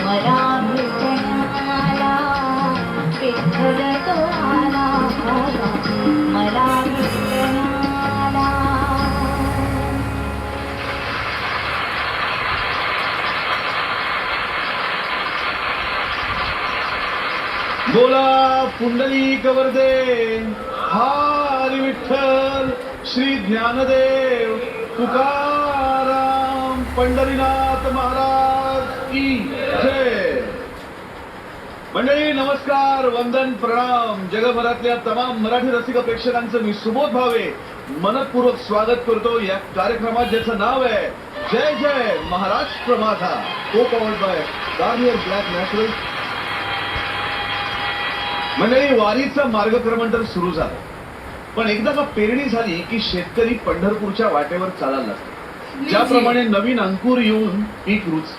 मला भेटण्याला विठ्ठल तो आला मला भेटण्याला. बोला पुंडलिक वरदे हरी विठ्ठल श्री ज्ञानदेव तुकाराम पंढरीनाथ महाराज की जय. मंडळी नमस्कार, वंदन, प्रणाम. जगभरातल्या तमाम मराठी रसिक प्रेक्षकांचं मी सुबोध भावे मनपूर्वक स्वागत करतो या कार्यक्रमात ज्याचं नाव आहे जय जय महाराष्ट्र माझा, को powered by Garnier black natural. मंडळी वारीचा मार्गक्रमण तर सुरू झालं, पण एकदा का पेरणी झाली की शेतकरी पंढरपूरच्या वाटेवर चालायला लागतो. ज्याप्रमाणे नवीन अंकुर येऊन पीक रुजतं